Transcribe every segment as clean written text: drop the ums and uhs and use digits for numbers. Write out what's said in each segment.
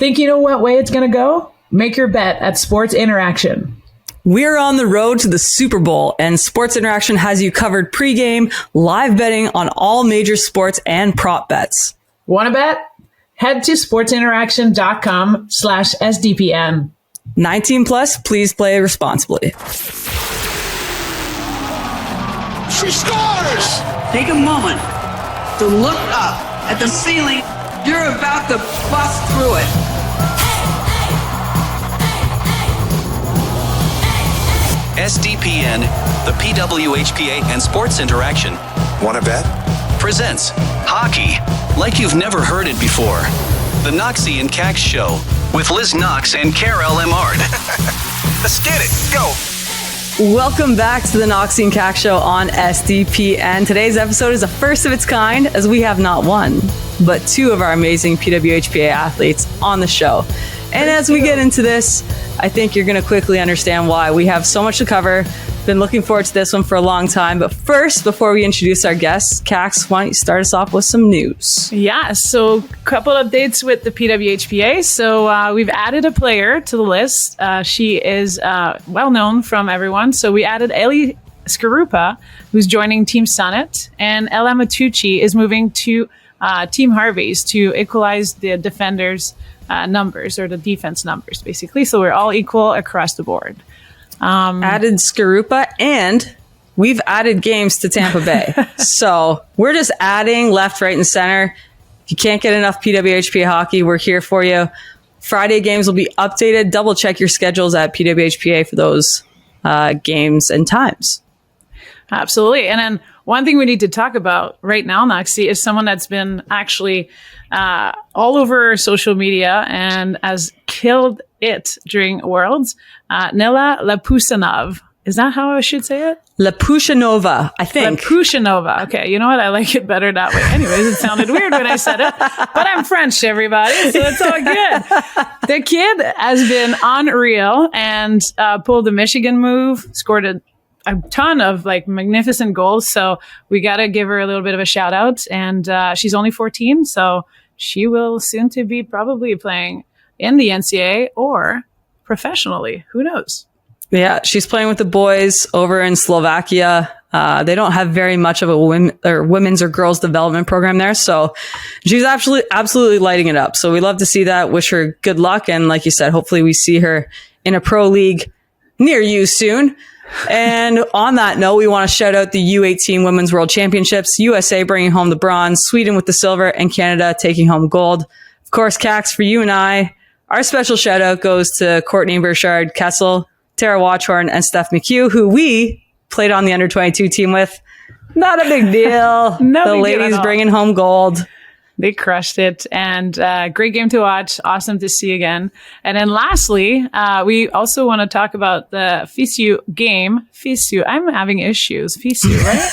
Think you know what way it's going to go? Make your bet at Sports Interaction. We're on the road to the Super Bowl, and Sports Interaction has you covered pregame, live betting on all major sports and prop bets. Want to bet? Head to sportsinteraction.com/SDPN. 19 plus, please play responsibly. She scores! Take a moment to look up at the ceiling. You're about to bust through it. SDPN, the PWHPA, and Sports Interaction. Want to bet? Presents hockey like you've never heard it before. The Knoxy and Kax Show with Liz Knox and Karell Emard. Let's get it. Go. Welcome back to the Knoxy and Kax Show on SDPN. Today's episode is a first of its kind, as we have not one, but two of our amazing PWHPA athletes on the show. And as we get into this, I think you're going to quickly understand why. We have so much to cover. Been looking forward to this one for a long time. But first, before we introduce our guests, Kax, why don't you start us off with some news? Yeah, so a couple updates with the PWHPA. So we've added a player to the list. She is well known from everyone. So we added Eli Skarupa, who's joining Team Summit, and Ella Matucci is moving to Team Harvey's to equalize the defenders' numbers, or the defense numbers, basically. So we're all equal across the board. Added Skarupa, and we've added games to Tampa Bay. So we're just adding left, right, and center. If you can't get enough PWHPA hockey, we're here for you. Friday games will be updated. Double check your schedules at PWHPA for those games and times. Absolutely. And then one thing we need to talk about right now, Knoxy, is someone that's been actually all over social media and has killed it during Worlds. Nela Lapusanov. Is that how I should say it? Lapushanova, I think. Lapushanova. Okay, you know what? I like it better that way. Anyways, it sounded weird when I said it, but I'm French, everybody, so it's all good. The kid has been unreal and pulled the Michigan move, scored a ton of magnificent goals. So we got to give her a little bit of a shout out. And she's only 14, so she will soon to be probably playing in the NCAA or professionally. Who knows? Yeah, she's playing with the boys over in Slovakia. They don't have very much of a women's or girls development program there. So she's absolutely lighting it up. So we love to see that. Wish her good luck. And like you said, hopefully we see her in a pro league near you soon. And on that note, we want to shout out the U18 Women's World Championships. USA bringing home the bronze, Sweden with the silver, and Canada taking home gold. Of course, Kax, for you and I, our special shout out goes to Courtney Burchard Kessel, Tara Watchhorn, and Steph McHugh, who we played on the under-22 team with. Not a big deal. The ladies bringing home gold. They crushed it, and great game to watch. Awesome to see again. And then lastly, we also want to talk about the FISU game. FISU, I'm having issues. FISU, right?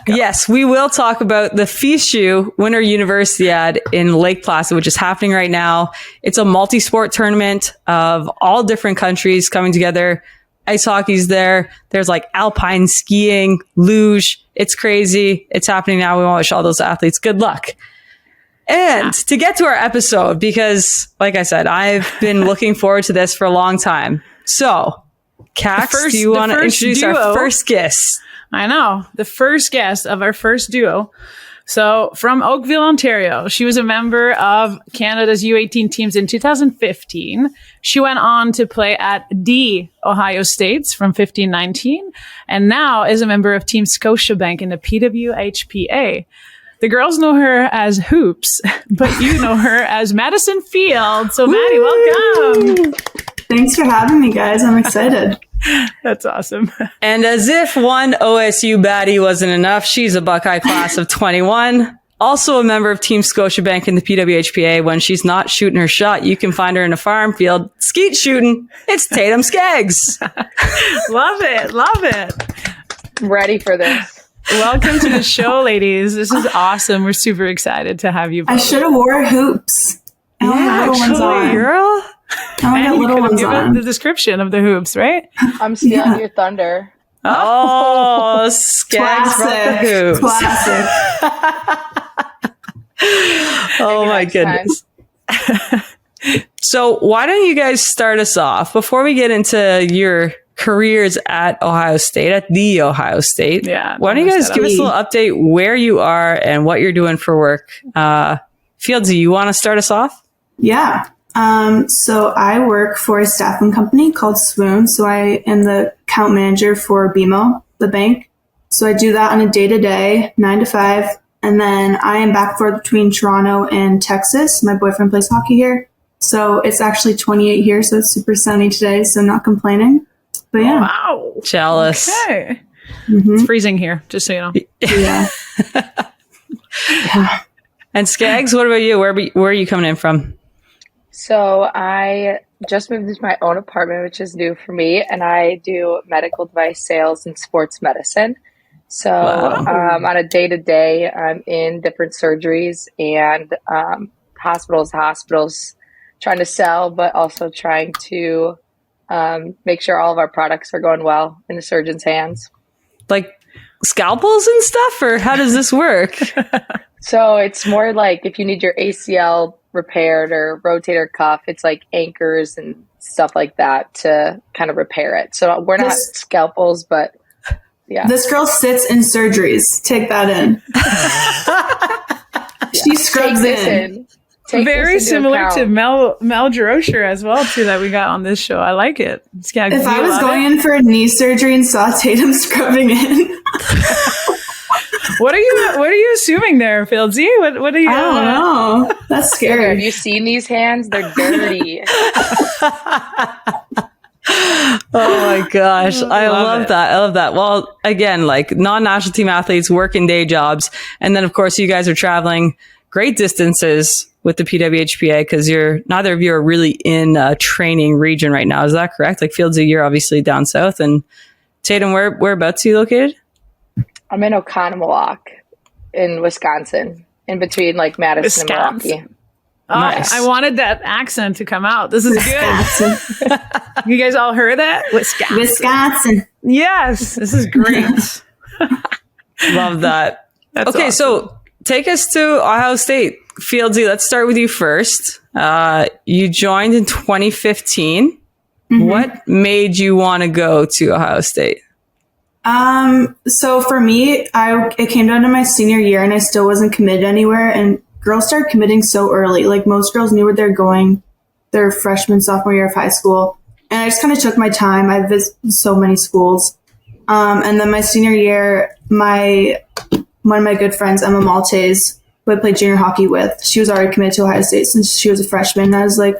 Yes, we will talk about the FISU Winter Universiade in Lake Placid, which is happening right now. It's a multi-sport tournament of all different countries coming together. Ice hockey's there. There's alpine skiing, luge. It's crazy. It's happening now. We want to wish all those athletes good luck. And to get to our episode, because like I said, I've been looking forward to this for a long time. So, Kax, do you want to introduce our first guest? I know. The first guest of our first duo. So, from Oakville, Ontario, she was a member of Canada's U18 teams in 2015. She went on to play at the Ohio States from 15-19, and now is a member of Team Scotiabank in the PWHPA. The girls know her as Hoops, but you know her as Madison Field. So, Maddie, welcome. Thanks for having me, guys. I'm excited. That's awesome. And as if one OSU baddie wasn't enough, she's a Buckeye class of 21. Also a member of Team Scotiabank in the PWHPA. When she's not shooting her shot, you can find her in a farm field skeet shooting. It's Tatum Skaggs. Love it. Love it. I'm ready for this. Welcome to the show, ladies. This is awesome. We're super excited to have you both. I should have wore hoops. I only got little ones on. Girl. I only got little ones on. The description of the hoops, right? I'm stealing your thunder. Oh, Skaggs brought the hoops. Classic. Oh my goodness. So why don't you guys start us off before we get into your careers at Ohio State, at the Ohio State? Yeah. Why don't you guys give us a little update where you are and what you're doing for work? Fieldsy, you want to start us off? Yeah. So I work for a staffing company called Swoon. So I am the account manager for BMO, the bank. So I do that on a day-to-day, 9 to 5. And then I am back and forth between Toronto and Texas. My boyfriend plays hockey here. So it's actually 28 here. So it's super sunny today. So not complaining. But yeah. Wow. Jealous. Okay. It's freezing here, just so you know. Yeah. Yeah. And Skaggs, what about you? Where are you coming in from? So I just moved into my own apartment, which is new for me, and I do medical device sales and sports medicine. So on a day-to-day, I'm in different surgeries and hospitals, trying to sell, but also trying to make sure all of our products are going well in the surgeon's hands. Like scalpels and stuff, or how does this work? So it's more like if you need your ACL repaired or rotator cuff, it's like anchors and stuff like that to kind of repair it. So we're not scalpels, but yeah. This girl sits in surgeries. Take that in. She scrubs in. Very similar to Mel Jerosher as well, too, that we got on this show. I like it. Skaggs, if I was going in for a knee surgery and saw Tatum scrubbing in. What are you assuming there, Fieldsy? What are you? I don't know. That's scary. Have you seen these hands? They're dirty. Oh my gosh. I love that. I love that. Well, again, like non-national team athletes, working day jobs. And then of course you guys are traveling great distances with the PWHPA because neither of you are really in a training region right now. Is that correct? Like Fieldsy, you're obviously down south, and Tatum, whereabouts are you located? I'm in Oconomowoc in Wisconsin, in between like Madison and Milwaukee. Oh, nice. I wanted that accent to come out. This is good. You guys all heard that? Wisconsin. Yes, this is great. Love that. That's okay, awesome. so take us to Ohio State. Fieldsy, let's start with you first. You joined in 2015. Mm-hmm. What made you want to go to Ohio State? So for me, it came down to my senior year and I still wasn't committed anywhere, and girls start committing so early. Like most girls knew where they're going their freshman, sophomore year of high school. And I just kind of took my time. I visited so many schools. And then my senior year, one of my good friends, Emma Maltese, who I played junior hockey with, she was already committed to Ohio State since she was a freshman. And I was like,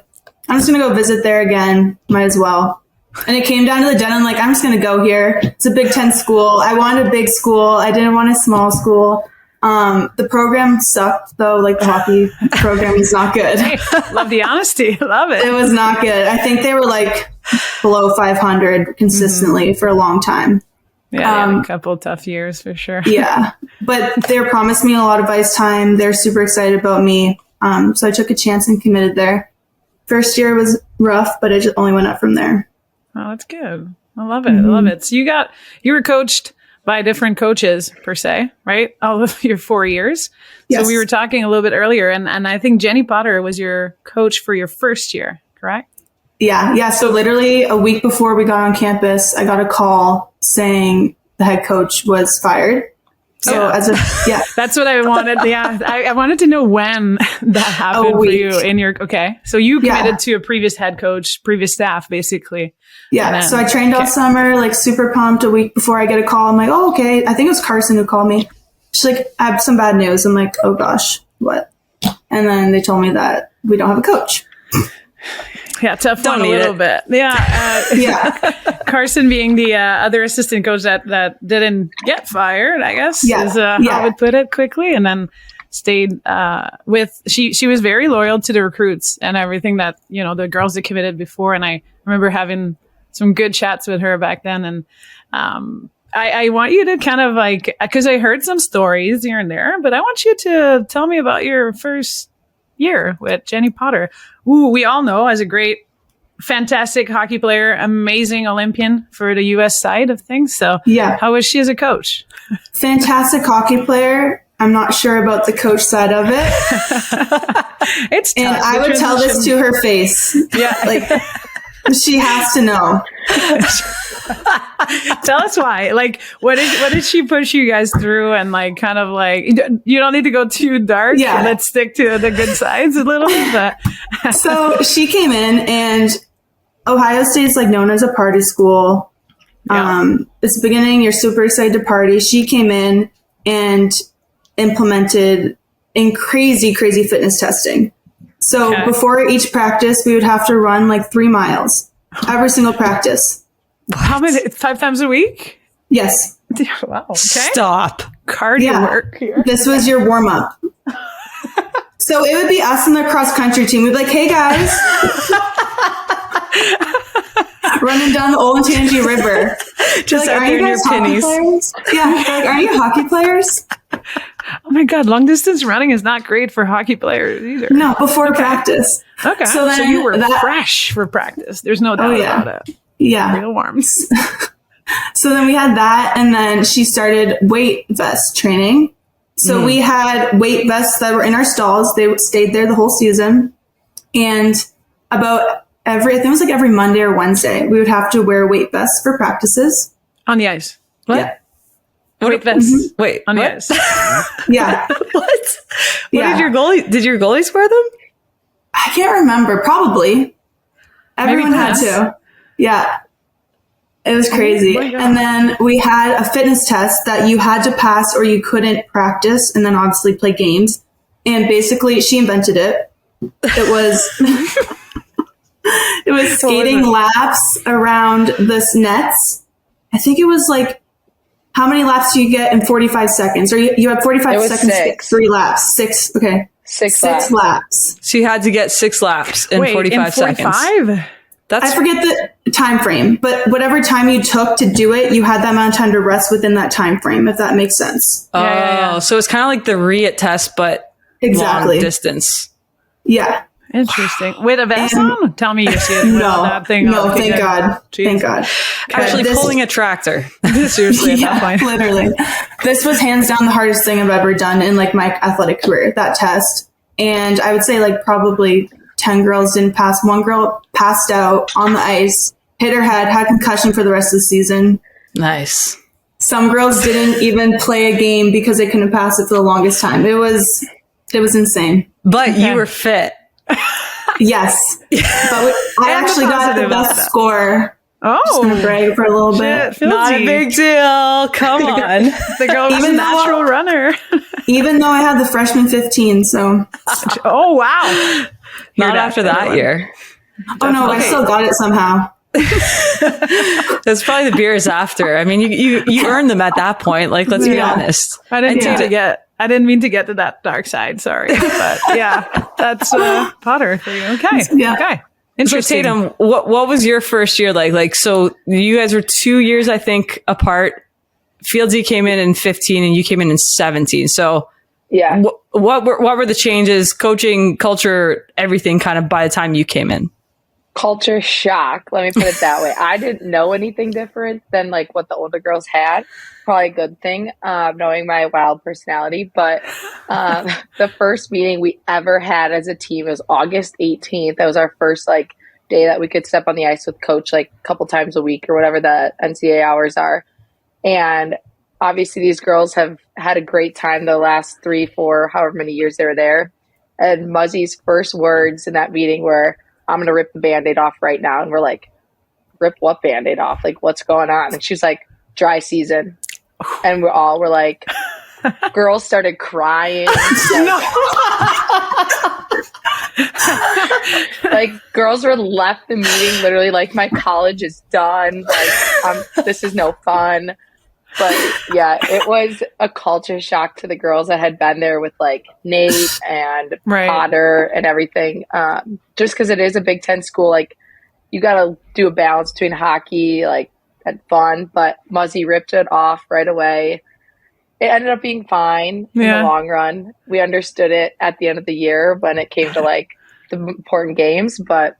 I'm just going to go visit there again. Might as well. And it came down to the deadline, like, I'm just going to go here. It's a Big Ten school. I wanted a big school. I didn't want a small school. The program sucked, though. Like, the hockey program was not good. Hey, love the honesty. Love it. It was not good. I think they were, like, below 500 consistently for a long time. Yeah, a couple tough years for sure. Yeah. But they promised me a lot of ice time. They're super excited about me. So I took a chance and committed there. First year was rough, but I just only went up from there. Oh, that's good. I love it. I love it. So you were coached by different coaches per se, right? All of your 4 years. Yes. So we were talking a little bit earlier, and I think Jenny Potter was your coach for your first year, correct? Yeah. So literally a week before we got on campus, I got a call saying the head coach was fired. So that's what I wanted. Yeah. I wanted to know when that happened for you okay. So you committed to a previous head coach, previous staff, basically. Yeah. So I trained all summer, like super pumped. A week before I get a call, I'm like, oh, okay. I think it was Carson who called me. She's like, I have some bad news. I'm like, oh gosh, what? And then they told me that we don't have a coach. Yeah, tough one a little bit. Yeah. Carson being the other assistant coach that didn't get fired, I guess, is how I would put it quickly. And then stayed she was very loyal to the recruits and everything that, the girls that committed before. And I remember having some good chats with her back then. And I want you to kind of like, because I heard some stories here and there, but I want you to tell me about your first year with Jenny Potter, who we all know as a great, fantastic hockey player, amazing Olympian for the U.S. side of things. So how was she as a coach? Fantastic hockey player. I'm not sure about the coach side of it. It's tough. And I would tell this to her face. Yeah. Like, she has to know. Tell us why. Like, what did she push you guys through? And like, kind of like, you don't need to go too dark. Yeah. Let's stick to the good sides a little bit. But So she came in, and Ohio State is like known as a party school. Yeah. It's the beginning. You're super excited to party. She came in and implemented in crazy fitness testing. So before each practice, we would have to run like 3 miles every single practice. How many? 5 times a week? Yes. Wow. Okay. Stop. Cardio work here. This was your warm up. So it would be us and the cross country team. We'd be like, hey guys, running down the Olentangy River. Just like, out there in your pennies. Players? Yeah. Like, aren't you hockey players? Oh my God. Long distance running is not great for hockey players either. No, before practice. Okay. So then you were fresh for practice. There's no doubt about it. Yeah. Real warms. So then we had that, and then she started weight vest training. So we had weight vests that were in our stalls. They stayed there the whole season. And about I think it was like every Monday or Wednesday, we would have to wear weight vests for practices. On the ice. What? Yeah. Weight vests. Wait, On the what? ice. Yeah. What did your goalies wear them? I can't remember. Probably. Everyone had to. Yeah. It was crazy. And then we had a fitness test that you had to pass or you couldn't practice and then obviously play games. And basically she invented it. It was skating laps around this nets. I think it was like, how many laps do you get in 45 seconds? Or you have 45 seconds to get 3 laps. 6. Okay. 6 laps. She had to get 6 laps in 45 seconds. 45? I forget the time frame, but whatever time you took to do it, you had that amount of time to rest within that time frame, if that makes sense. Oh, so it's kind of like the RIAT test, but long distance. Yeah. Interesting. With a vest on? Tell me you see it. That thing no, on. thank God. Jeez. Thank God. Actually pulling a tractor. Seriously, at that point. Literally. This was hands down the hardest thing I've ever done in like my athletic career, that test. And I would say like probably 10 girls didn't pass. One girl passed out on the ice, hit her head, had concussion for the rest of the season. Nice. Some girls didn't even play a game because they couldn't pass it for the longest time. It was insane. But you were fit. Yes. But I actually got the best score. Oh. Just going to brag for a little bit. Not a big deal. Come on. The girl was a natural runner. Even though I had the freshman 15, so. Oh, wow. Not after that year. Oh, no, I still got it somehow. That's probably the beers after. I mean, you earned them at that point. Like, let's be honest. I didn't mean to get to that dark side. Sorry. But yeah, that's Potter for you. Okay. Yeah. Okay. So Interesting. Tatum, what was your first year like? Like, so you guys were 2 years, I think, apart. Fieldsy came in 15 and you came in 17. So Yeah. what were the changes, coaching, culture, everything kind of by the time you came in? Culture shock. Let me put it that way. I didn't know anything different than like what the older girls had. Probably a good thing, knowing my wild personality. But the first meeting we ever had as a team was August 18th. That was our first like day that we could step on the ice with coach like a couple times a week or whatever the NCAA hours are. And obviously these girls have had a great time the last 3, 4, however many years they were there. And Muzzy's first words in that meeting were, I'm going to rip the Band-Aid off right now. And we're like, rip what Band-Aid off? Like, what's going on? And she's like, dry season. And we're like, girls started crying. Like, girls were left the meeting literally like, my college is done. Like, this is no fun. But yeah, it was a culture shock to the girls that had been there with like Nate and Potter and everything. Just because it is a Big Ten school, like you got to do a balance between hockey, like and fun. But Muzzy ripped it off right away. It ended up being fine in the long run. We understood it at the end of the year when it came to like the important games. But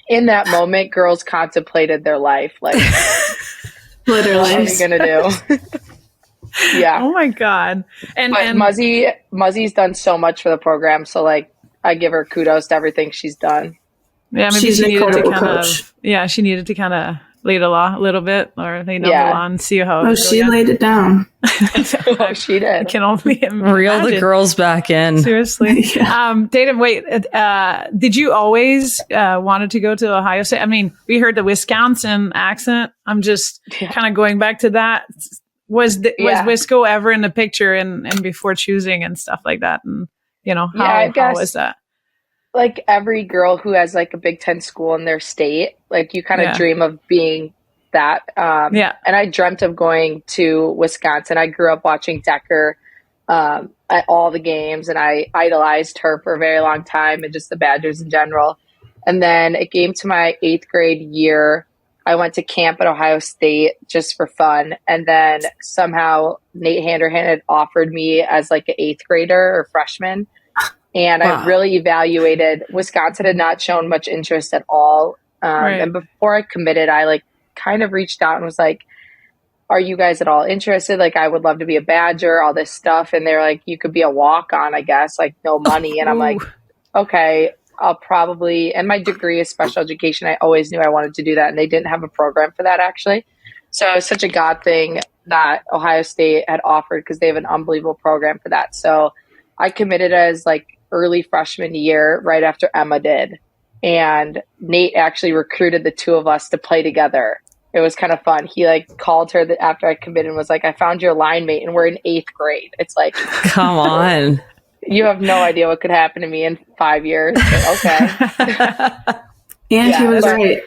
in that moment, girls contemplated their life, like. Literally. What are you going to do? Yeah. Oh my God. But Muzzy's done so much for the program. So like, I give her kudos to everything she's done. Yeah, maybe She's she an needed to incredible kind coach. of, she needed to kind of lay the law a little bit, or lay down the law and see how. Oh, she laid it down. Oh, she I did. can only Reel the imagine. girls back in. Seriously. Tatum, wait, did you always wanted to go to Ohio State? I mean, we heard the Wisconsin accent. I'm just kind of going back to that. Was Wisco ever in the picture and before choosing and stuff like that? And, how was that? Like every girl who has like a Big Ten school in their state, like you kind of dream of being that. And I dreamt of going to Wisconsin. I grew up watching Decker at all the games, and I idolized her for a very long time, and just the Badgers in general. And then it came to my 8th grade year. I went to camp at Ohio State just for fun. And then somehow Nate Handerhan had offered me as like an 8th grader or freshman. And I really evaluated. Wisconsin had not shown much interest at all. And before I committed, I like kind of reached out and was like, are you guys at all interested? Like, I would love to be a Badger, all this stuff. And they're like, you could be a walk-on, I guess, like no money. And I'm like, okay, I'll probably, and my degree is special education. I always knew I wanted to do that. And they didn't have a program for that, actually. So it was such a God thing that Ohio State had offered, because they have an unbelievable program for that. So I committed as like early freshman year, right after Emma did. And Nate actually recruited the two of us to play together. It was kind of fun. He like called her after I committed and was like, I found your line mate and we're in 8th grade. It's like, come on. You have no idea what could happen to me in 5 years. But okay. And he was right.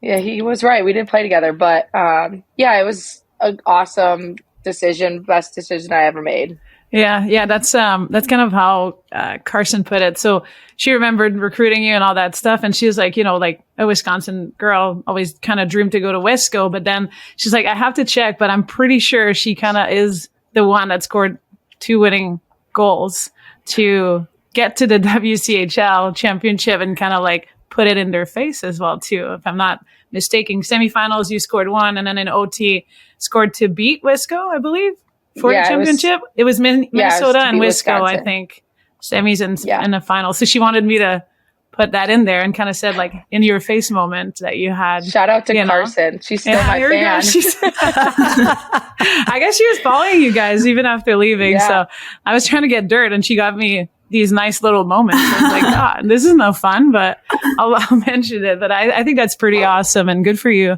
Yeah, he was right. We didn't play together, but it was an awesome decision. Best decision I ever made. Yeah, that's kind of how Carson put it. So she remembered recruiting you and all that stuff, and she was like, like a Wisconsin girl, always kind of dreamed to go to Wisco, but then she's like, I have to check, but I'm pretty sure she kind of is the one that scored 2 winning goals to get to the WCHL championship and kind of like put it in their face as well too. If I'm not mistaken, semifinals you scored 1, and then in OT scored to beat Wisco, I believe. For the championship, it was Minnesota and Wisco, I think, semis and the final. So she wanted me to put that in there and kind of said, like, in your face moment that you had. Shout out to Carson. She's still my fan. I guess she was following you guys even after leaving. Yeah. So I was trying to get dirt, and she got me these nice little moments. I was like, God, this is no fun, but I'll mention it. But I think that's pretty awesome and good for you,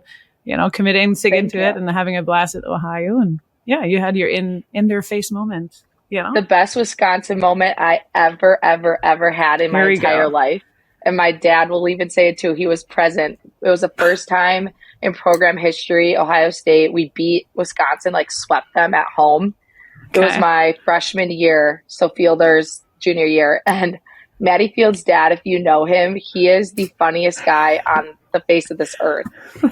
committing, sticking to it and having a blast at Ohio. And yeah, you had your in their face moment, The best Wisconsin moment I ever had in my entire life. And my dad will even say it too. He was present. It was the first time in program history, Ohio State, we beat Wisconsin, like swept them at home. It was my freshman year, so Fielder's junior year. And Maddie Field's dad, if you know him, he is the funniest guy on the face of this earth.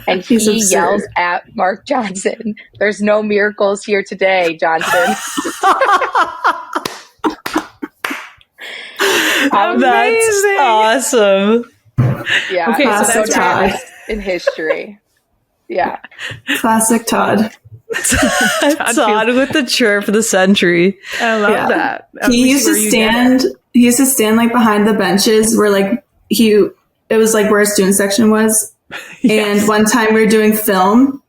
And he yells at Mark Johnson, "There's no miracles here today, Johnson." That's awesome. Yeah. Okay, so that's Todd in history. Yeah. Classic Todd. Todd with the chirp of the century. I love that. He used to stand like behind the benches where like it was like where our student section was. Yes. And one time we were doing film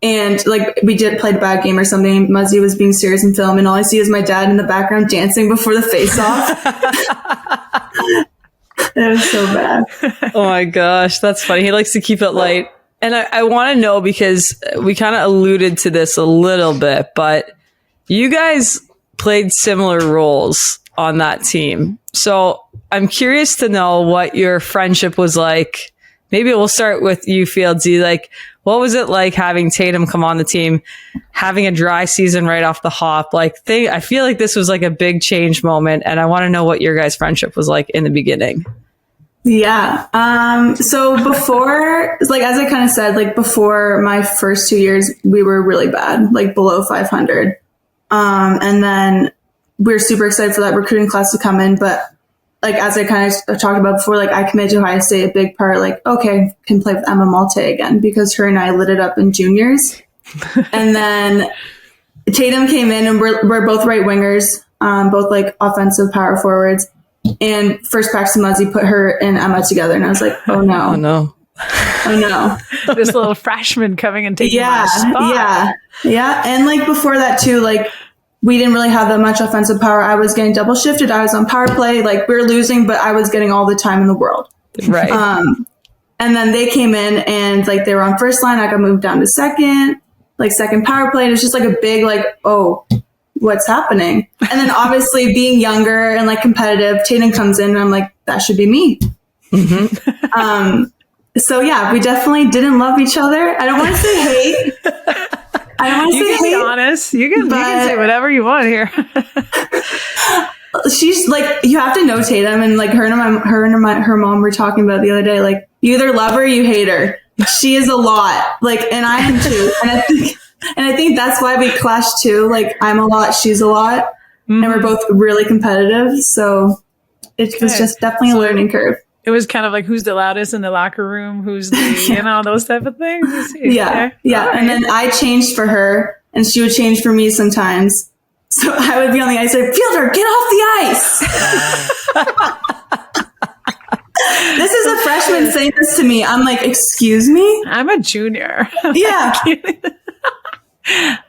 and like we played a bad game or something. Muzzy was being serious in film, and all I see is my dad in the background dancing before the face off. It was so bad. Oh my gosh, that's funny. He likes to keep it light. And I want to know, because we kind of alluded to this a little bit, but you guys played similar roles on that team. So I'm curious to know what your friendship was like. Maybe we'll start with you, Fieldsy. Like, what was it like having Tatum come on the team, having a dry season right off the hop? Like, I feel like this was like a big change moment, and I want to know what your guys' friendship was like in the beginning. Yeah. So before, like, as I kind of said, like before my first 2 years, we were really bad, like below 500. And then we were super excited for that recruiting class to come in. But like, as I kind of talked about before, like I committed to Ohio State, a big part, like, okay, can play with Emma Malte again, because her and I lit it up in juniors. And then Tatum came in, and we're both right wingers, both like offensive power forwards. And first practice, Muzzy put her and Emma together, and I was like, oh no, Oh no. oh no. This little freshman coming and taking my spot. Yeah. And like before that too, like we didn't really have that much offensive power. I was getting double shifted. I was on power play. Like we were losing, but I was getting all the time in the world. Right. And then they came in and like they were on first line. I got moved down to second power play. And it was just like a big like, oh, what's happening? And then obviously being younger and like competitive, Tatum comes in and I'm like, that should be me. Mm-hmm. So yeah, we definitely didn't love each other. I don't want to say hate. I don't want to say hate. You can be honest. You can say whatever you want here. She's like, you have to know Tatum, and like her and her mom were talking about it the other day. Like, you either love her or you hate her. She is a lot. Like, and I am too. And I think that's why we clash too. Like, I'm a lot, she's a lot, and we're both really competitive. So it was just definitely a learning curve. It was kind of like who's the loudest in the locker room, who's the, those type of things. Yeah. Right. And then I changed for her, and she would change for me sometimes. So I would be on the ice like, Fielder, get off the ice. This is a freshman saying this to me. I'm like, excuse me? I'm a junior. Yeah.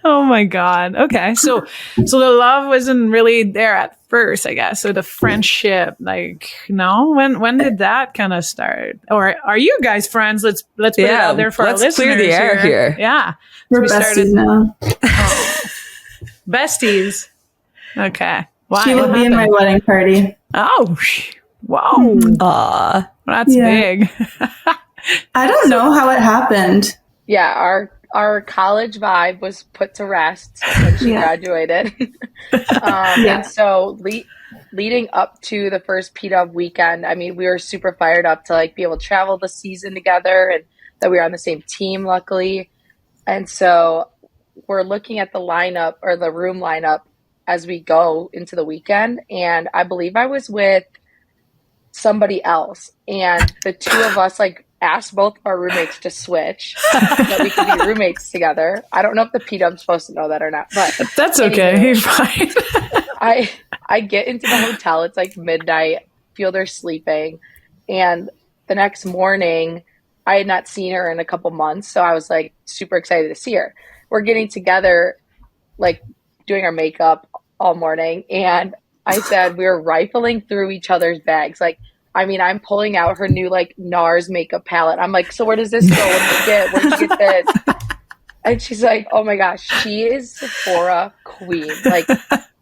Oh my God. Okay. So the love wasn't really there at first, I guess. So the friendship, like, no, when did that kind of start? Or are you guys friends? Let's put it out there for our listeners. Let's clear the air here. Yeah. We're besties now. Besties. Okay. Why? She will be in my wedding party. Oh, wow. Aw. That's big. I don't know how it happened. Yeah, our college vibe was put to rest when she graduated. And so leading up to the first P-Dub weekend, I mean, we were super fired up to like be able to travel the season together, and that we were on the same team, luckily. And so we're looking at the lineup, or the room lineup, as we go into the weekend. And I believe I was with somebody else, and the two of us like asked both of our roommates to switch so that we could be roommates together. I don't know if the P-Dub's supposed to know that or not, but that's okay. You're fine. I get into the hotel. It's like midnight. Fielder's sleeping, and the next morning, I had not seen her in a couple months, so I was like super excited to see her. We're getting together, like doing our makeup all morning, and I said we were rifling through each other's bags. Like, I mean, I'm pulling out her new like NARS makeup palette. I'm like, so where does this go? Where'd you get this? And she's like, oh my gosh, she is Sephora queen. Like,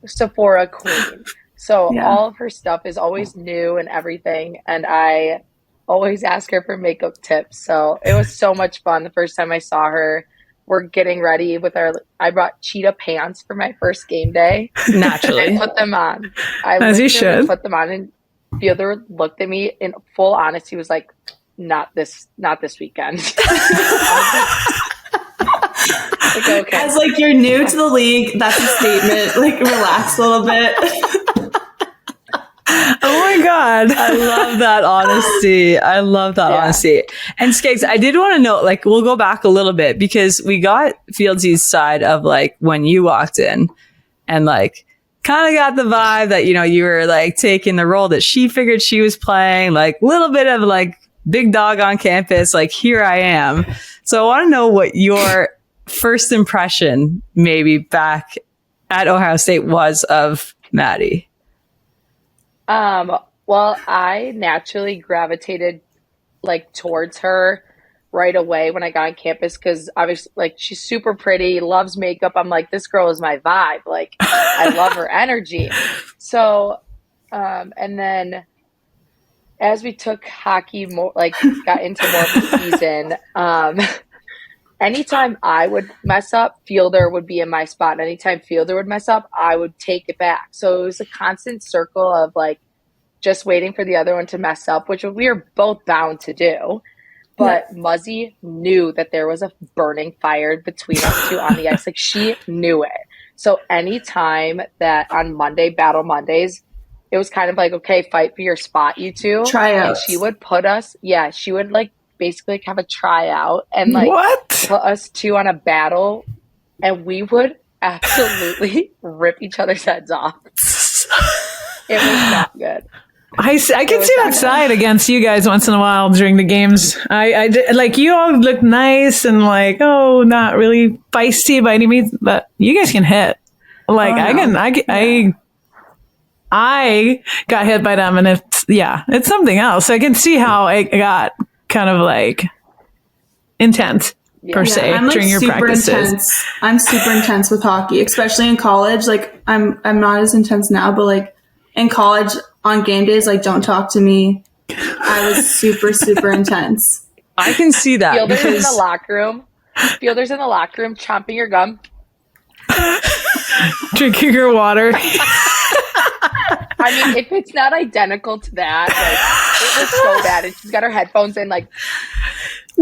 Sephora queen. So all of her stuff is always new and everything. And I always ask her for makeup tips. So it was so much fun the first time I saw her. We're getting ready with I brought cheetah pants for my first game day. Naturally. I put them on. As you should. Put them on, and Fielder looked at me in full honesty. He was like, not this weekend. Like, okay. As like you're new to the league, that's a statement. Like, relax a little bit. Oh my God. I love that honesty. Honesty. And Skaggs, I did want to know, like, we'll go back a little bit because we got Fieldsy's side of like when you walked in, and like kind of got the vibe that, you were like taking the role that she figured she was playing, like a little bit of like big dog on campus, like here I am. So I want to know what your first impression maybe back at Ohio State was of Maddie. Well, I naturally gravitated like towards her right away when I got on campus, because obviously like she's super pretty, loves makeup. I'm like, this girl is my vibe. Like, I love her energy. So, and then as we took hockey more, like got into more of the season, anytime I would mess up, Fielder would be in my spot. And anytime Fielder would mess up, I would take it back. So it was a constant circle of like just waiting for the other one to mess up, which we were both bound to do. But Muzzy knew that there was a burning fire between us two on the ice. Like, she knew it. So anytime that on Battle Mondays, it was kind of like, okay, fight for your spot, you two. Tryouts. And she would put us, she would like basically like have a tryout and like put us two on a battle, and we would absolutely rip each other's heads off. It was not good. I can see that side against you guys once in a while during the games. I like, you all look nice and like, oh, not really feisty by any means, but you guys can hit. Like, I got hit by them, and it's something else. I can see how it got kind of like intense per se I'm like during your super practices. Intense. I'm super intense with hockey, especially in college. Like, I'm not as intense now, but like in college on game days, like, don't talk to me. I was super, super intense. I can see that. Fielders in the locker room. Fielders in the locker room chomping your gum. Drinking your water. I mean, if it's not identical to that, like, it was so bad. And she's got her headphones in, like,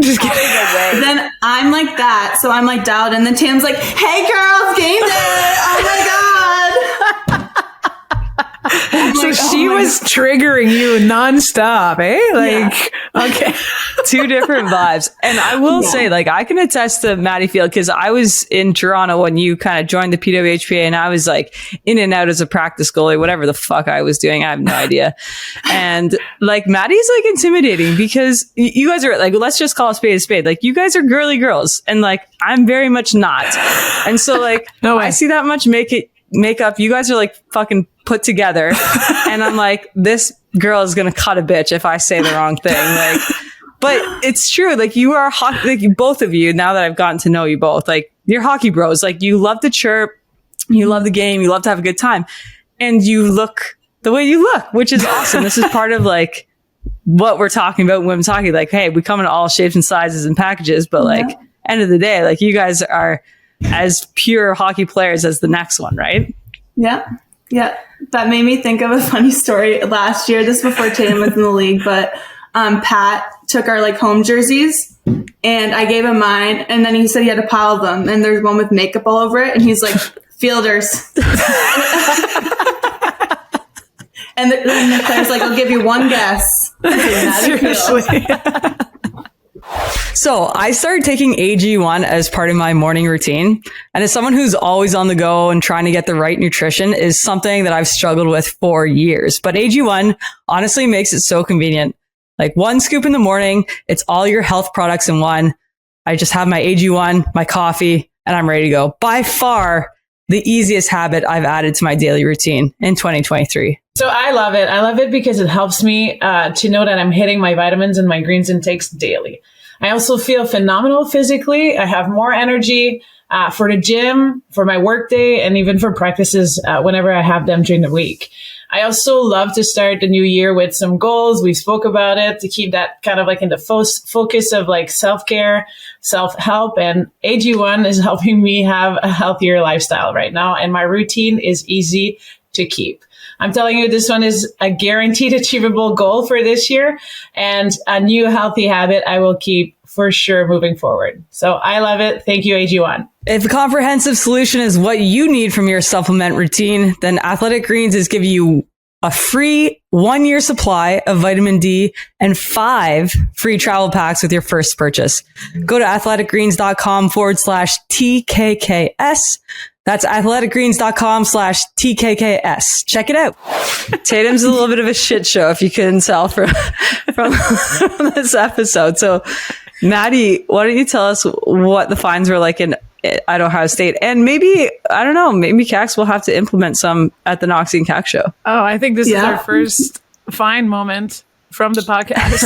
Just popping away. Then I'm like that, so I'm like dialed in. Then Tam's like, "Hey, girls, game day! Oh my god!" So she was triggering you nonstop, eh? Like, okay. Two different vibes. And I will say, like, I can attest to Maddie Field because I was in Toronto when you kind of joined the PWHPA, and I was like in and out as a practice goalie, whatever the fuck I was doing. I have no idea. And like, Maddie's like intimidating because you guys are like, let's just call a spade a spade. Like, you guys are girly girls, and like, I'm very much not. And so like, No way. I see that much makeup. You guys are like fucking put together. And I'm like, this girl is going to cut a bitch if I say the wrong thing. Like, but it's true. Like, you are like, both of you, now that I've gotten to know you both, like, you're hockey bros. Like, you love to chirp, you love the game, you love to have a good time, and you look the way you look, which is awesome. This is part of like what we're talking about when women's hockey. Like, hey, we come in all shapes and sizes and packages, but like, end of the day, like, you guys are as pure hockey players as the next one, right? Yeah. That made me think of a funny story last year. This before Tatum was in the league, but Pat took our like home jerseys, and I gave him mine, and then he said he had a pile of them, and there's one with makeup all over it, and he's like, "Fielders." And the player's like, "I'll give you one guess." Seriously. So I started taking AG1 as part of my morning routine. And as someone who's always on the go and trying to get the right nutrition is something that I've struggled with for years. But AG1 honestly makes it so convenient. Like, one scoop in the morning, it's all your health products in one. I just have my AG1, my coffee, and I'm ready to go. By far the easiest habit I've added to my daily routine in 2023. So I love it. I love it because it helps me to know that I'm hitting my vitamins and my greens intakes daily. I also feel phenomenal physically. I have more energy for the gym, for my work day, and even for practices whenever I have them during the week. I also love to start the new year with some goals. We spoke about it, to keep that kind of like in the focus of like self-care, self-help, and AG1 is helping me have a healthier lifestyle right now. And my routine is easy to keep. I'm telling you, this one is a guaranteed achievable goal for this year, and a new healthy habit I will keep for sure moving forward. So I love it. Thank you, AG1. If a comprehensive solution is what you need from your supplement routine, then Athletic Greens is giving you a free 1-year supply of vitamin D and 5 free travel packs with your first purchase. Go to athleticgreens.com/TKKS. That's athleticgreens.com/TKKS. Check it out. Tatum's a little bit of a shit show, if you couldn't tell from this episode. So, Maddie, why don't you tell us what the fines were like at Ohio State? And maybe, I don't know, maybe Kax will have to implement some at the Knoxy and Kax show. Oh, I think this is our first fine moment from the podcast.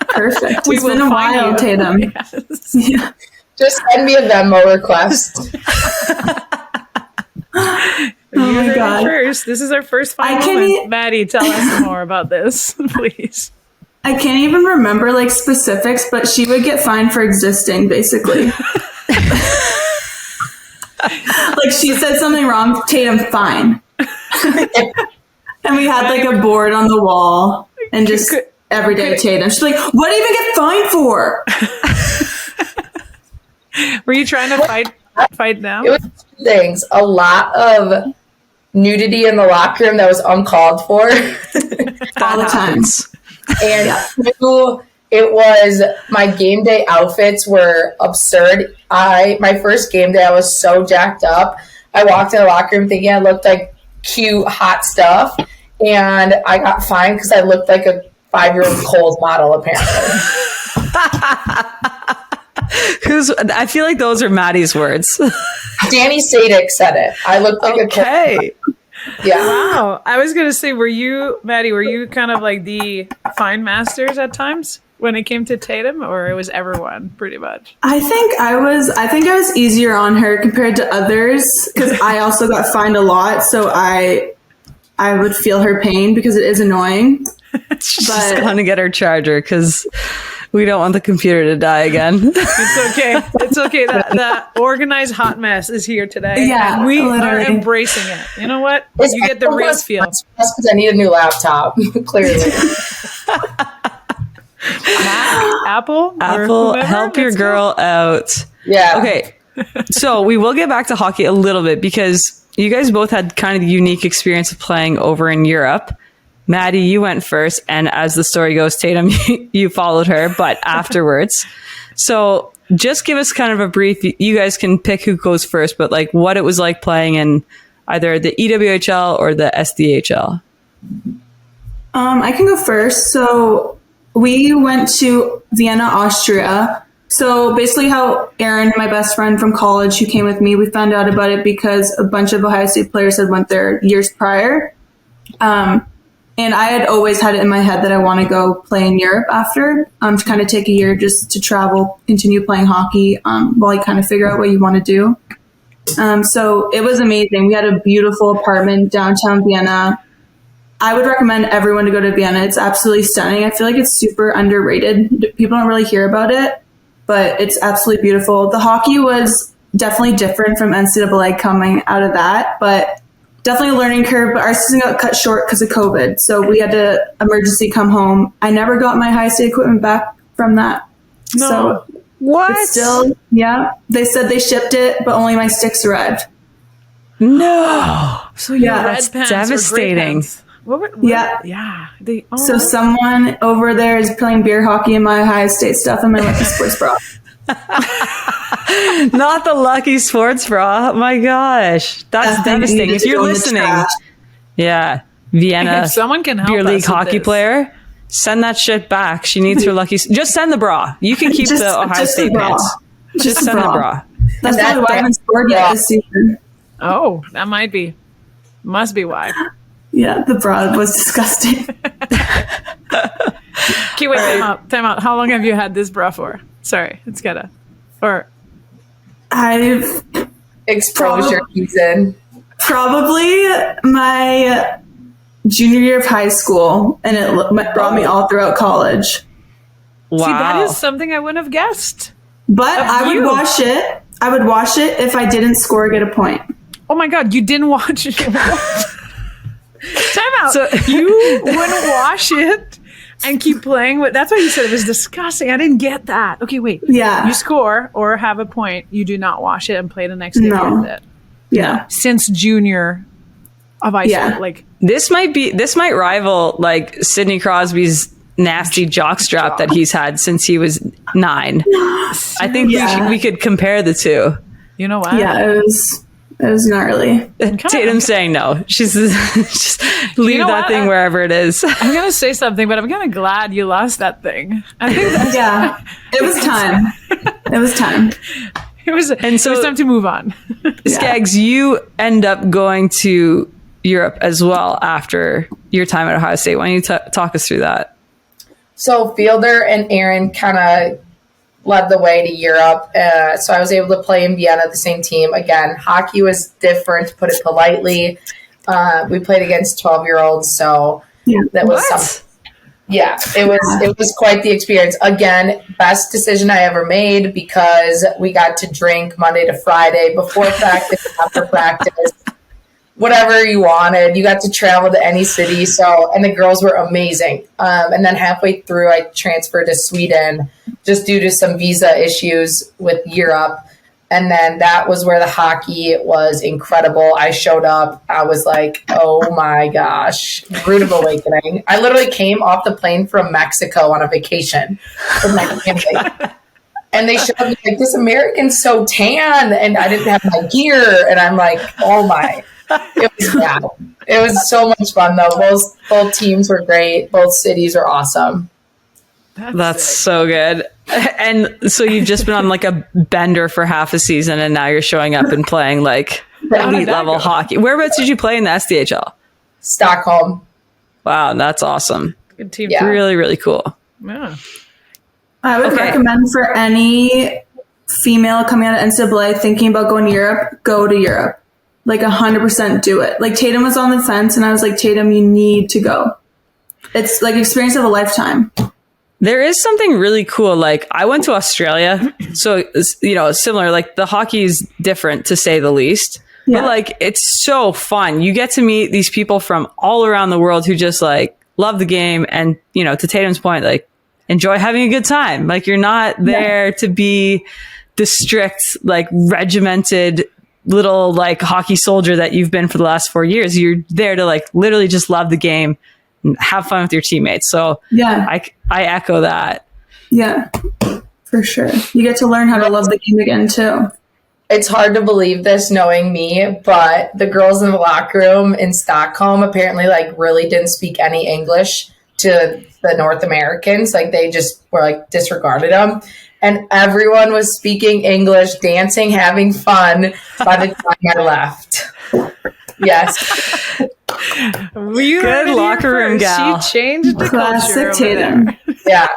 Perfect. We It's will been a find while, you. Tatum. Yes. Yeah. Just send me a Venmo request. Oh my God. First, this is our first fine I can't moment. e- Maddie, tell us more about this, please. I can't even remember like specifics, but she would get fined for existing, basically. Like, she said something wrong, Tatum, fine. And we had like a board on the wall, and just every day Tatum. She's like, "What do you even get fined for?" Were you trying to fight now? It was two things. A lot of nudity in the locker room that was uncalled for. All the time. And two, It was, my game day outfits were absurd. My first game day, I was so jacked up. I walked in the locker room thinking I looked like cute, hot stuff, and I got fined because I looked like a 5-year-old Kohl's model, apparently. I feel like those are Maddie's words. Danny Sadik said it. I looked like a Okay. Yeah. Wow. I was going to say, Maddie, were you kind of like the fine masters at times when it came to Tatum, or it was everyone pretty much? I think I was easier on her compared to others because I also got fined a lot. So I would feel her pain because it is annoying. She's just going to get her charger because we don't want the computer to die again. It's okay. It's okay. The organized hot mess is here today. Yeah, and we literally. are embracing it. You know what? You get the real feel. That's because I need a new laptop, clearly. Apple, help your girl out. Yeah. Okay. So we will get back to hockey a little bit because you guys both had kind of the unique experience of playing over in Europe. Maddie, you went first, and as the story goes, Tatum, you followed her, but afterwards. So just give us kind of a brief, you guys can pick who goes first, but like what it was like playing in either the EWHL or the SDHL. I can go first. So we went to Vienna, Austria. So basically how Erin, my best friend from college who came with me, we found out about it because a bunch of Ohio State players had went there years prior. And I had always had it in my head that I want to go play in Europe after, to kind of take a year just to travel, continue playing hockey while you kind of figure out what you want to do. So it was amazing. We had a beautiful apartment downtown Vienna. I would recommend everyone to go to Vienna. It's absolutely stunning. I feel like it's super underrated. People don't really hear about it, but it's absolutely beautiful. The hockey was definitely different from NCAA coming out of that, but definitely a learning curve. But our season got cut short because of COVID, so we had to emergency come home. I never got my high state equipment back from that. No. So What? it's still, yeah, they said they shipped it, but only my sticks arrived. No. So your Yeah, red that's pants were gray devastating. pants. What? Yeah. Yeah. So someone over there is playing beer hockey in my Ohio State stuff and my Lucky Sports bra. Not the Lucky Sports bra. My gosh. That's devastating. If you're listening, yeah, Vienna, If someone can help beer us league with hockey this. player, send that shit back. She needs her Lucky. Just send the bra. You can keep the Ohio State bra. pants. Just send the bra. That's probably why I haven't scored yet this season. Oh, that must be why. Yeah, the bra was disgusting. Okay, wait, time out. How long have you had this bra for? Sorry, it's gotta, or I've Exposure season. probably my junior year of high school, and it brought me all throughout college. Wow. see, that is something I wouldn't have guessed. But I would you. wash it. I would wash it if I didn't score or get a point. Oh my God, you didn't watch it. Time out. So- You wouldn't wash it and keep playing with. That's why you said it was disgusting. I didn't get that. Okay, wait. Yeah. You score or have a point. You do not wash it and play the next day No. with it. Yeah. Since junior of high Yeah. school, like This might rival like Sidney Crosby's nasty jockstrap that he's had since he was 9. I think we could compare the two. you know what? Yeah, it was gnarly. Tatum's saying no. She's just leave know that what? thing wherever it is. I'm gonna say something, but I'm kind of glad you lost that thing. I think that's, Yeah. It was time. It was time. it was time to move on. Skaggs, you end up going to Europe as well after your time at Ohio State. Why don't you talk us through that? So Fielder and Aaron kind of led the way to Europe. So I was able to play in Vienna, the same team. Again, hockey was different, to put it politely. We played against 12-year-olds, so that was something. Yeah, it was quite the experience. Again, best decision I ever made because we got to drink Monday to Friday before practice, after practice. Whatever you wanted. You got to travel to any city. And the girls were amazing. And then halfway through, I transferred to Sweden just due to some visa issues with Europe. And then that was where the hockey was incredible. I showed up. I was like, oh my gosh, rude awakening. I literally came off the plane from Mexico on a vacation with my family. And they showed me like, this American's so tan. And I didn't have my gear. And I'm like, oh my. It was bad. It was so much fun though. Both teams were great. Both cities are awesome. That's so good. And so you've just been on like a bender for half a season and now you're showing up and playing like elite level hockey. Whereabouts did you play in the SDHL? Stockholm. Wow, that's awesome. Good team. Yeah. Really, really cool. Yeah. I would recommend for any female coming out of NCAA thinking about going to Europe, go to Europe. Like 100% do it. Like Tatum was on the fence and I was like, Tatum, you need to go. It's like experience of a lifetime. There is something really cool. Like I went to Australia, so similar. Like the hockey is different to say the least, but like it's so fun. You get to meet these people from all around the world who just like love the game, and to Tatum's point, like enjoy having a good time. Like you're not there to be the strict, like regimented little like hockey soldier that you've been for the last 4 years. You're there to like literally just love the game. Have fun with your teammates. So I echo that. Yeah, for sure. You get to learn how to love the game again too. It's hard to believe this knowing me, but the girls in the locker room in Stockholm apparently like really didn't speak any English to the North Americans. Like they just were like disregarded them. And everyone was speaking English, dancing, having fun by the time I left. Yes. Good locker room gal. She changed the Classic culture Tatum. Yeah.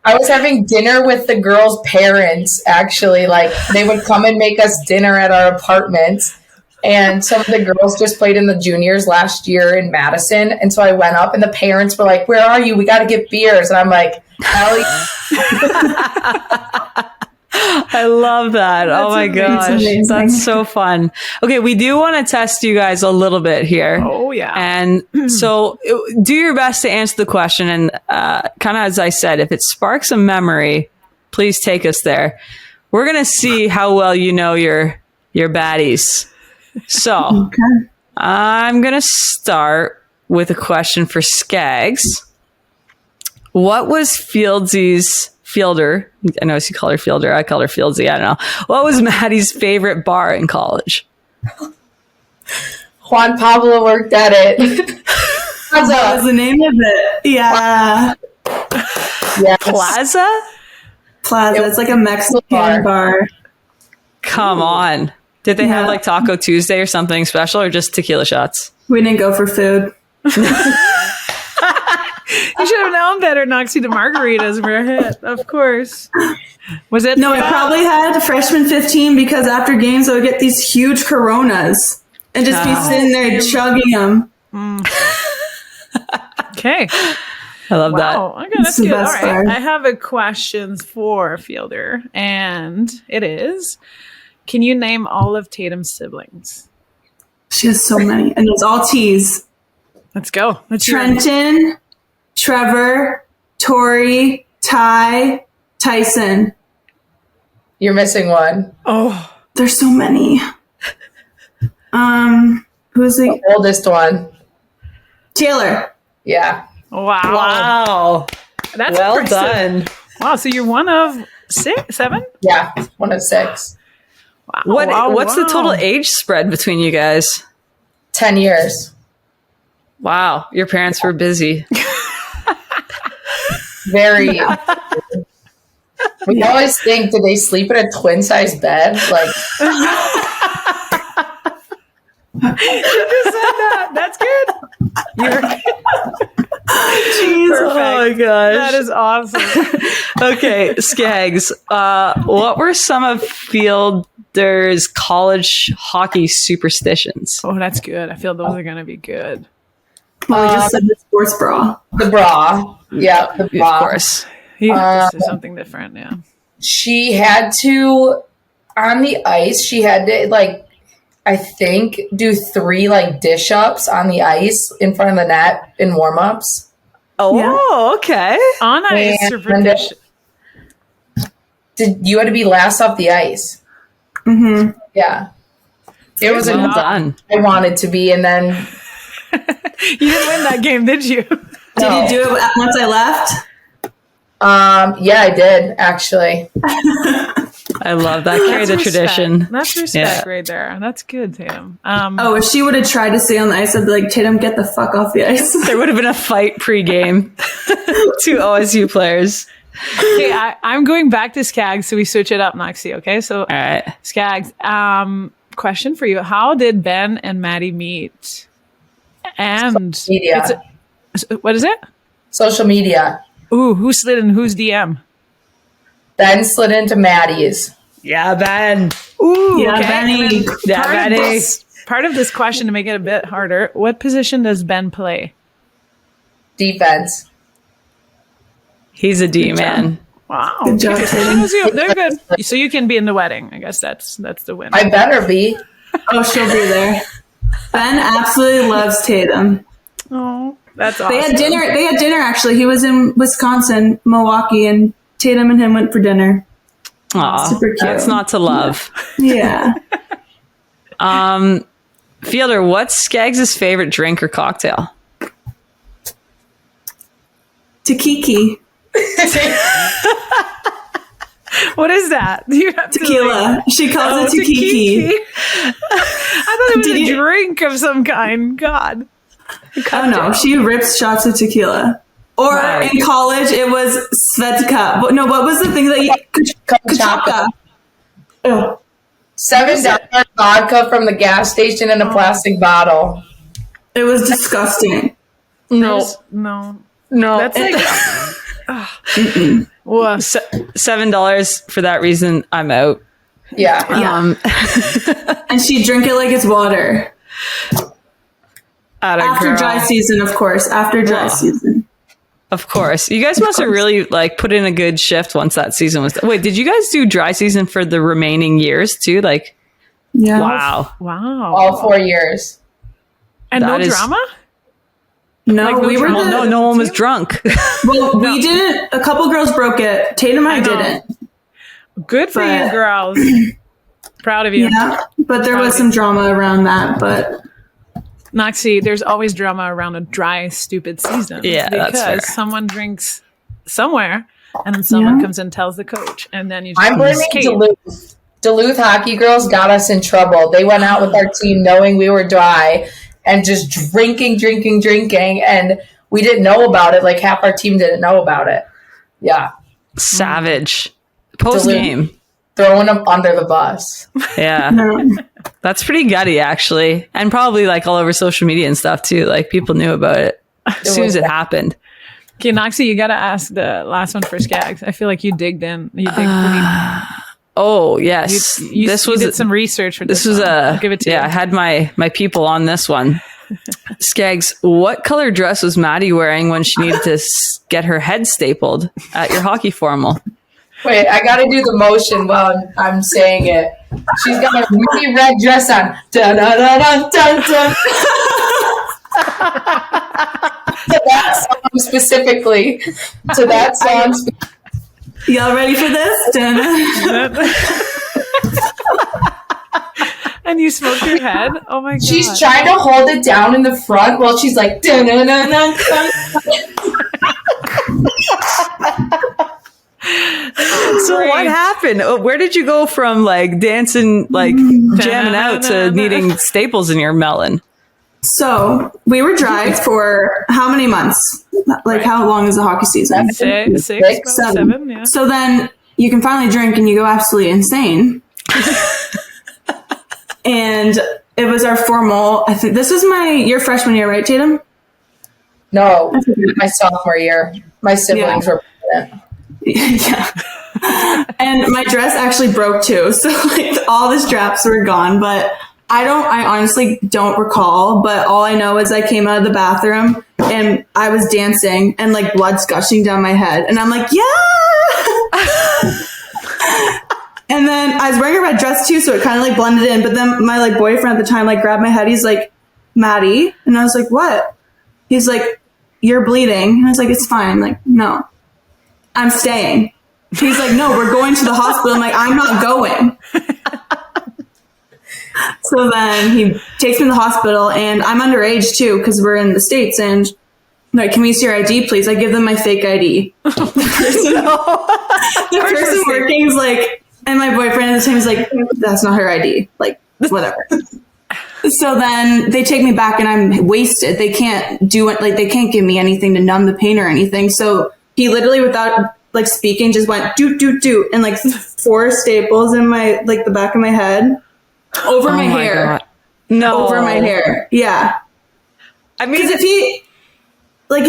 I was having dinner with the girls' parents, actually. Like, they would come and make us dinner at our apartment. And some of the girls just played in the juniors last year in Madison. And so I went up, and the parents were like, where are you? We got to get beers. And I'm like, Allie. I love that. Oh my gosh. That's so fun. Okay, we do want to test you guys a little bit here. Oh, yeah. And so do your best to answer the question. And kind of as I said, if it sparks a memory, please take us there. We're going to see how well you know your baddies. So I'm going to start with a question for Skaggs. What was Fielder, I know you call her Fielder, I call her Fieldsy, I don't know. What was Maddie's favorite bar in college? Juan Pablo worked at it. That was the name of it. Yeah. Yes. Plaza? It's like a Mexican bar. Come on. Did they have like Taco Tuesday or something special, or just tequila shots? We didn't go for food. You should have known better. Knoxy, the margaritas were a hit, of course. Was it? No, I probably had freshman 15 because after games I would get these huge Coronas and just be sitting there chugging them. Okay. I love that. Okay, that's good. All right. I have a question for Fielder, and it is, can you name all of Tatum's siblings? She has so many, and it's all T's. Let's go. Trenton, Trevor, Tori, Ty, Tyson. You're missing one. Oh, there's so many. Who's the oldest one? Taylor. Yeah. Wow. That's well impressive. done. Wow. So you're one of 7? Yeah, one of 6. Wow. What's the total age spread between you guys? 10 years. Wow. Your parents were busy. Very. We always think, do they sleep in a twin-size bed? Like, You just said that. That's good. Jeez. Perfect. Oh my gosh. That is awesome. Okay, Skaggs. What were some of Fielder's college hockey superstitions? Oh, that's good. I feel those are going to be good. Well, I just said the sports bra. the bra. Yeah, the bra. Of course. Yeah, this is something different. Yeah. She had to, on the ice, she had to, like, I think, do 3, like, dish ups on the ice in front of the net in warm-ups. Oh, okay. On ice And superstition. you had to be last off the ice. Yeah. It was Well done. I wanted to be, and then You didn't win that game, did you? Did you do it once I left? Yeah, I did actually. I love that. Carry the tradition. That's respect right there. That's good, Tatum. If she would have tried to stay on the ice, I'd be like, Tatum, get the fuck off the ice. There would have been a fight pre-game. Two OSU players. Okay, I'm going back to Skaggs, so we switch it up, Knoxy. Okay, so All right. Skaggs, question for you: how did Ben and Maddie meet? And Media. What is it? Social media. Ooh, who slid in whose DM? Ben slid into Maddie's. Yeah, Ben. Ooh, Yeah, okay. Benny. Yeah, Benny. Part of this question, to make it a bit harder, what position does Ben play? Defense. He's a D man. Wow. Good job, Tatum. They're good. So you can be in the wedding. I guess that's the win. I better be. Oh, she'll be there. Ben absolutely loves Tatum. Oh, that's awesome. They had dinner actually. He was in Wisconsin, Milwaukee, and Tatum and him went for dinner. Aw, Super cute. that's not to love. Yeah. Fielder, what's Skaggs' favorite drink or cocktail? Takiki. What is that? You have to, Tequila. She calls it Takiki. I thought it was Did a you- drink of some kind. God. Oh no, she rips shots of tequila. Or Right. in college, it was Svedka. But no, what was the thing that you... Kachaka. Oh, $7 vodka from the gas station in a plastic bottle. it was disgusting. No. That's like... Well, $7 for that reason. I'm out. Yeah. And she'd drink it like it's water. After dry season, of course. After dry season. Of course. You guys must have really like put in a good shift once that season was. Wait, did you guys do dry season for the remaining years too? Like, Yeah. wow. All 4 years. and That no is- drama? No, Like, we were... Well, no one was drunk. Well, we didn't... A couple girls broke it. Tatum and I know. didn't. Good for you, But- girls. Proud of you. Yeah. But there was some drama around that. But Knoxy, there's always drama around a dry, stupid season. Yeah, that's fair. Because someone drinks somewhere and then someone comes and tells the coach. And then you just I'm blaming skate. Duluth. Duluth hockey girls got us in trouble. They went out with our team knowing we were dry and just drinking. And we didn't know about it. Like half our team didn't know about it. Yeah. Savage. Post game. Throwing them under the bus. Yeah. no. That's pretty gutty, actually. And probably like all over social media and stuff too. Like people knew about it as soon as it happened. Okay, Knoxy, you got to ask the last one for Skaggs. I feel like you digged in. You digged pretty. Oh, yes. You did some research for this. This was one. I'll give it to you. I had my people on this one. Skaggs, what color dress was Maddie wearing when she needed to get her head stapled at your hockey formal? Wait, I got to do the motion while I'm saying it. She's got a really red dress on. Dun-dun-dun-dun-dun-dun. To that song specifically. To that song Y'all ready for this? Dun- And you smoked your head? Oh my God. She's trying to hold it down in the front while she's like, dun-dun-dun-dun-dun. So what happened? Where did you go from like dancing, like jamming out to needing staples in your melon? So we were dry for how many months? Like how long is the hockey season? Six, about seven, yeah. So then you can finally drink and you go absolutely insane. And it was our formal, I think this was your freshman year, right, Tatum? No, my sophomore year. My siblings were pregnant. Yeah. And my dress actually broke too. So like all the straps were gone, but I honestly don't recall, but all I know is I came out of the bathroom and I was dancing and like blood's gushing down my head. And I'm like, yeah. And then I was wearing a red dress too, so it kind of like blended in. But then my like boyfriend at the time like grabbed my head. He's like, Maddie. And I was like, what? He's like, you're bleeding. And I was like, it's fine. I'm like, no, I'm staying. He's like, no, we're going to the hospital. I'm like, I'm not going. So then he takes me to the hospital, and I'm underage too because we're in the States. And like, can we see your ID, please? I give them my fake ID. The person working is like, and my boyfriend at the time is like, that's not her ID. Like, whatever. So then they take me back, and I'm wasted. They can't do it. Like, they can't give me anything to numb the pain or anything. So he literally, without like speaking, just went doot doot doot, and like 4 staples in my like the back of my head. Over my hair. God. No. Over my hair. Yeah. I mean, Because if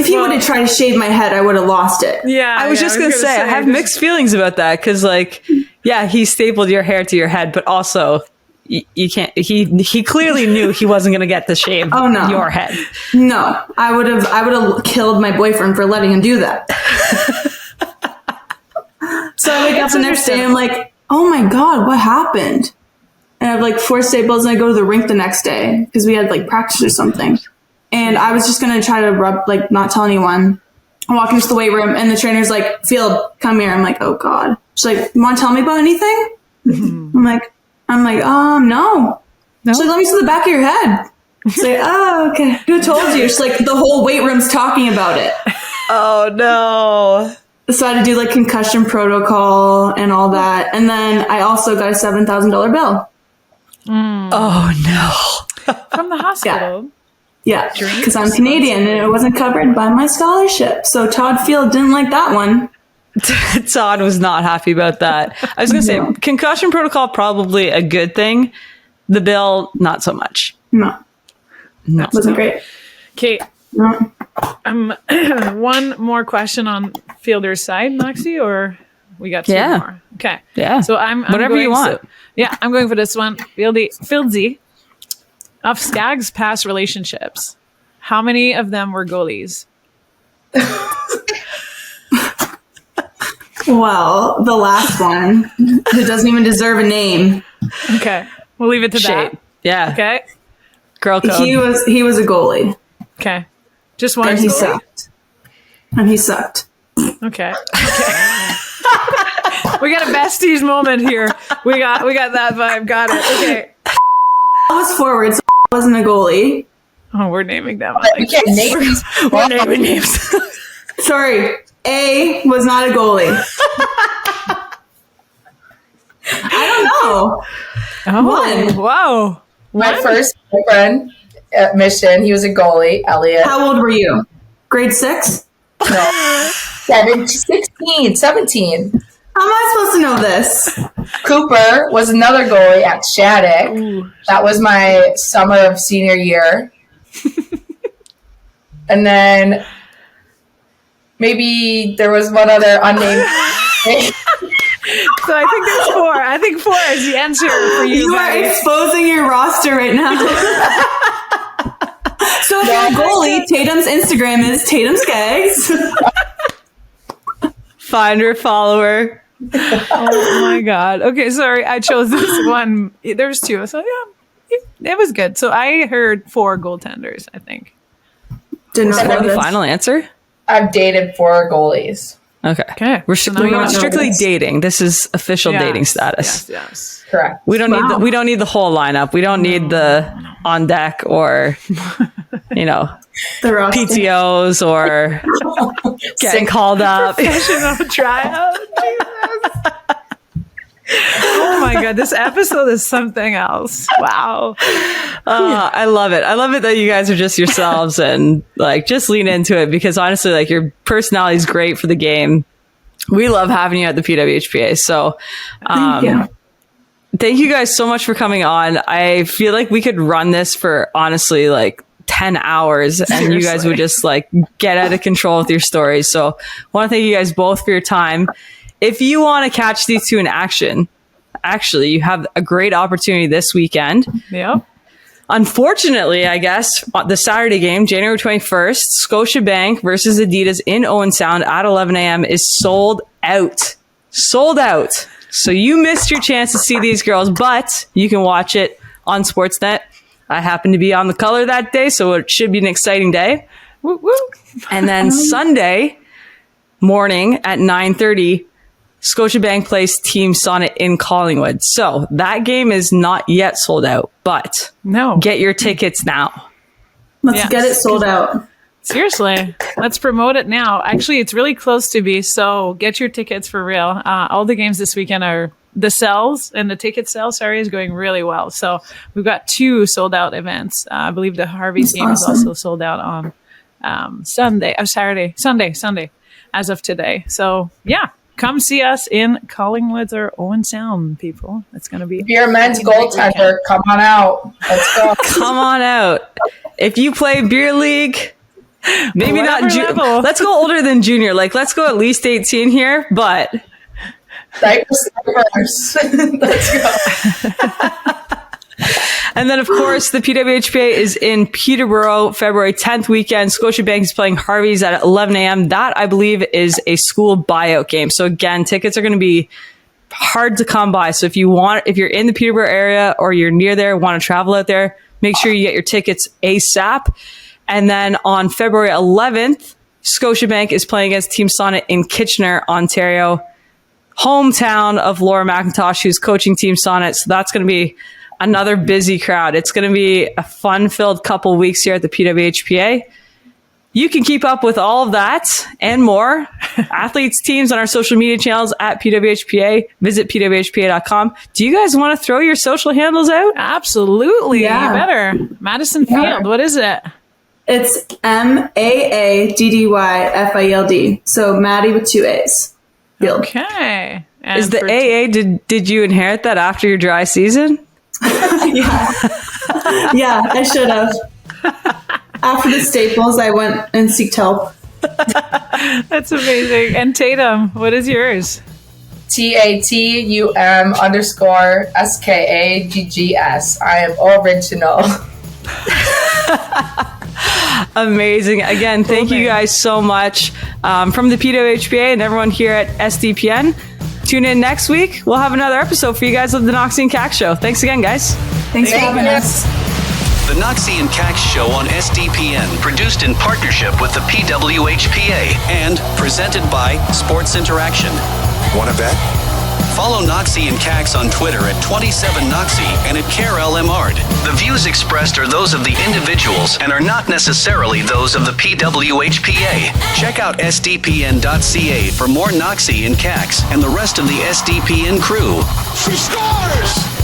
he would have tried to shave my head, I would have lost it. Yeah. I was just going to say, I have mixed feelings about that. Because, like, yeah, he stapled your hair to your head, but also you can't, he clearly knew he wasn't going to get to shave your head. No, I would have killed my boyfriend for letting him do that. So I wake up the next day, I'm like, oh my God, what happened? And I have like 4 staples, and I go to the rink the next day because we had like practice or something. And I was just going to try to not tell anyone. I walk into the weight room, and the trainer's like, Field, come here. I'm like, oh God. She's like, you want to tell me about anything? I'm like, no. She's like, let me see the back of your head. She's like, oh, okay. Who told you? She's like, the whole weight room's talking about it. Oh, no. So I had to do like concussion protocol and all that. And then I also got a $7,000 bill. Oh, no. From the hospital. Yeah, because I'm Canadian and it wasn't covered by my scholarship. So Todd Field didn't like that one. Todd was not happy about that. I was going to say, concussion protocol, probably a good thing. The bill, not so much. No. That wasn't great. Okay. No. One more question on Fielder's side, Knoxy, or we got 2 more? Okay. Yeah. So I'm whatever going, you want. I'm going for this one. Fieldsy. Of Skaggs' past relationships, how many of them were goalies? Well, the last one, who doesn't even deserve a name. Okay. We'll leave it to that. Yeah. Okay. Girl code. He was a goalie. Okay. Just one. And he sucked. And he sucked. Okay. We got a besties moment here. We got that vibe. Got it. Okay. I was forward, so I wasn't a goalie. Oh, we're naming them. We can't name these. We're naming names. Sorry. A was not a goalie. I don't know. Oh, wow. My first boyfriend at Mission, he was a goalie, Elliot. How old were you? Grade 6? No. 17. How am I supposed to know this? Cooper was another goalie at Shattuck. Ooh. That was my summer of senior year. And then maybe there was one other unnamed. So I think there's 4. I think 4 is the answer for you. You are exposing your roster right now. So if you're a goalie, Tatum's Instagram is Tatum Skaggs. Find her, follower. Oh my God. Okay, sorry. I chose this one. There's 2. So yeah, it was good. So I heard 4 goaltenders, I think. Didn't Is that the final answer? I've dated 4 goalies. Okay. We're strictly dating. This is official dating status. Yes. Correct. We don't need the whole lineup. We don't need the on deck or the PTOs or getting called up. Professional tryout. Jesus. Oh my God, this episode is something else. Wow. I love it. I love it that you guys are just yourselves and like just lean into it because honestly, like your personality is great for the game. We love having you at the PWHPA. So thank you guys so much for coming on. I feel like we could run this for honestly like 10 hours and you guys would just like get out of control with your stories. So I want to thank you guys both for your time. If you want to catch these 2 in action, actually, you have a great opportunity this weekend. Yep. Unfortunately, I guess, the Saturday game, January 21st, Scotiabank versus Adidas in Owen Sound at 11 a.m. is sold out. Sold out. So you missed your chance to see these girls, but you can watch it on Sportsnet. I happen to be on the color that day, so it should be an exciting day. Woo, woo. And then Sunday morning at 9:30, Scotiabank plays Team Sonnet in Collingwood. So that game is not yet sold out, but get your tickets now. Let's get it sold out. Seriously, let's promote it now. Actually, it's really close to be, so get your tickets for real. All the games this weekend are the sales, and the ticket sale, is going really well. So we've got 2 sold out events. I believe the Harvey's game is also sold out on Sunday, as of today. So yeah, come see us in Collingwood or Owen Sound, people. It's going to be. If you're a men's goaltender, come on out. Let's go. Come on out. If you play beer league, maybe not. Let's go older than junior. Like, let's go at least 18 here, but. Let's go. And then, of course, the PWHPA is in Peterborough, February 10th weekend. Scotiabank is playing Harvey's at 11 a.m. That, I believe, is a school buyout game. So again, tickets are going to be hard to come by. So if you're in the Peterborough area or you're near there, want to travel out there, make sure you get your tickets ASAP. And then on February 11th, Scotiabank is playing against Team Sonnet in Kitchener, Ontario, hometown of Laura McIntosh, who's coaching Team Sonnet. So that's going to be another busy crowd. It's going to be a fun-filled couple weeks here at the PWHPA. You can keep up with all of that and more. Athletes, teams on our social media channels at PWHPA. Visit PWHPA.com. Do you guys want to throw your social handles out? Absolutely. Yeah. You better. Madison Field. What is it? It's MAADDYFIELD. So Maddie with 2 A's. Field. Okay. And is the AA, did you inherit that after your dry season? Yeah, I should have. After the Staples, I went and seeked help. That's amazing. And Tatum, what is yours? TATUM_SKAGGS. I am original. Amazing. Again, thank you guys so much from the PWHPA and everyone here at SDPN. Tune in next week. We'll have another episode for you guys of the Knoxy and Kax Show. Thanks again, guys. Thanks for having us. The Knoxy and Kax Show on SDPN, produced in partnership with the PWHPA and presented by Sports Interaction. Want to bet? Follow Knoxy and Kax on Twitter at 27Knoxy and at Karell Mard. The views expressed are those of the individuals and are not necessarily those of the PWHPA. Check out sdpn.ca for more Knoxy and Kax and the rest of the SDPN crew. She scores!